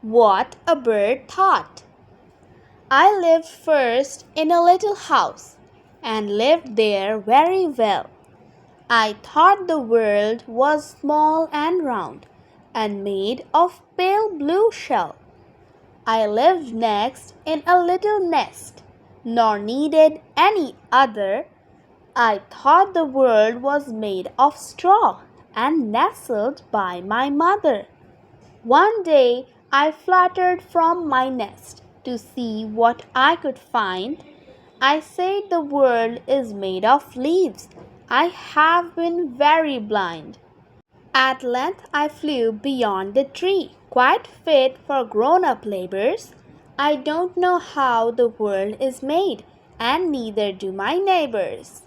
What a bird thought! I lived first in a little house, and lived there very well. I thought the world was small and round, and made of pale blue shell. I lived next in a little nest, nor needed any other. I thought the world was made of straw, and nestled by my mother. One day I fluttered from my nest to see what I could find. I said the world is made of leaves. I have been very blind. At length I flew beyond the tree, quite fit for grown-up labors. I don't know how the world is made, and neither do my neighbors.